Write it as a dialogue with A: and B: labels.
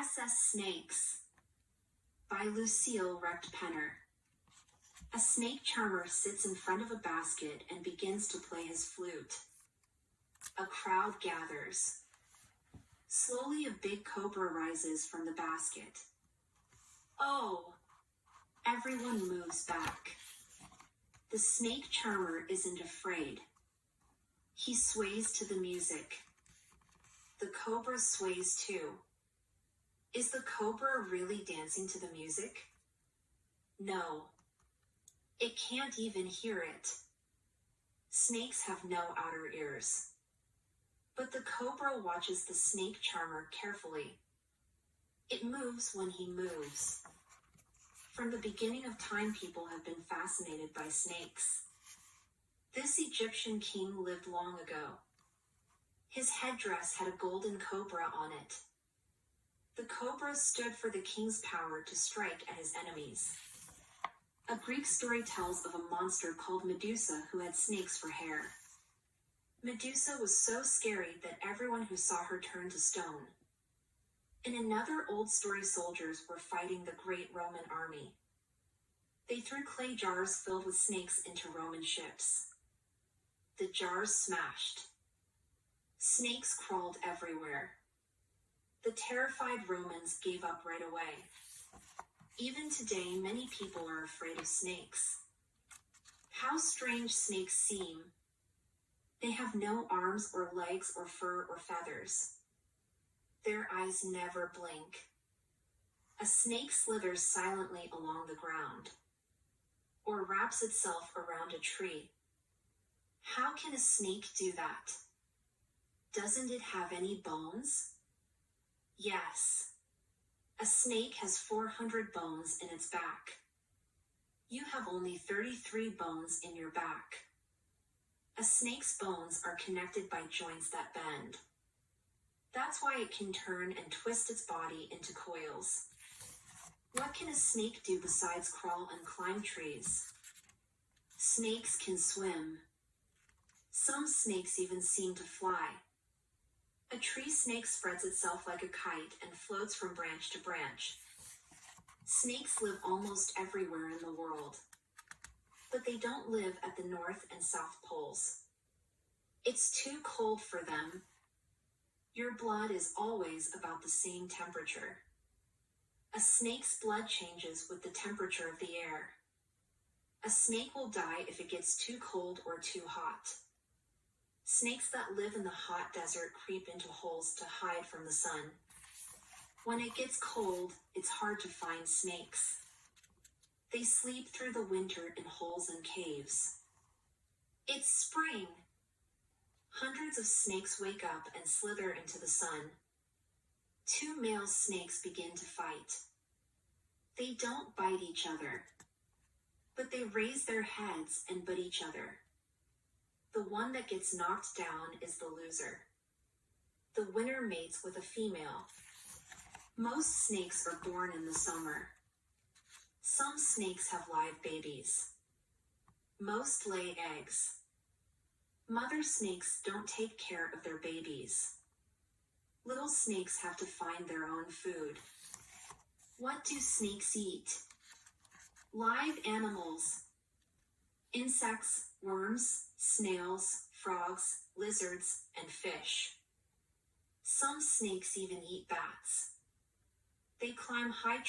A: SS Snakes by Lucille Penner. A snake charmer sits in front of a basket and begins to play his flute. A crowd gathers. Slowly a big cobra rises from the basket. Oh! Everyone moves back. The snake charmer isn't afraid. He sways to the music. The cobra sways too. Is the cobra really dancing to the music? No. It can't even hear it. Snakes have no outer ears. But the cobra watches the snake charmer carefully. It moves when he moves. From the beginning of time, people have been fascinated by snakes. This Egyptian king lived long ago. His headdress had a golden cobra on it. The cobra stood for the king's power to strike at his enemies. A Greek story tells of a monster called Medusa who had snakes for hair. Medusa was so scary that everyone who saw her turned to stone. In another old story, soldiers were fighting the great Roman army. They threw clay jars filled with snakes into Roman ships. The jars smashed. Snakes crawled everywhere. The terrified Romans gave up right away. Even today, many people are afraid of snakes. How strange snakes seem. They have no arms or legs or fur or feathers. Their eyes never blink. A snake slithers silently along the ground, or wraps itself around a tree. How can a snake do that? Doesn't it have any bones? Yes. A snake has 400 bones in its back. You have only 33 bones in your back. A snake's bones are connected by joints that bend. That's why it can turn and twist its body into coils. What can a snake do besides crawl and climb trees? Snakes can swim. Some snakes even seem to fly. A tree snake spreads itself like a kite and floats from branch to branch. Snakes live almost everywhere in the world, but they don't live at the North and South Poles. It's too cold for them. Your blood is always about the same temperature. A snake's blood changes with the temperature of the air. A snake will die if it gets too cold or too hot. Snakes that live in the hot desert creep into holes to hide from the sun. When it gets cold, it's hard to find snakes. They sleep through the winter in holes and caves. It's spring. Hundreds of snakes wake up and slither into the sun. Two male snakes begin to fight. They don't bite each other, but they raise their heads and butt each other. The one that gets knocked down is the loser. The winner mates with a female. Most snakes are born in the summer. Some snakes have live babies. Most lay eggs. Mother snakes don't take care of their babies. Little snakes have to find their own food. What do snakes eat? Live animals. Insects, worms, snails, frogs, lizards, and fish. Some snakes even eat bats. They climb high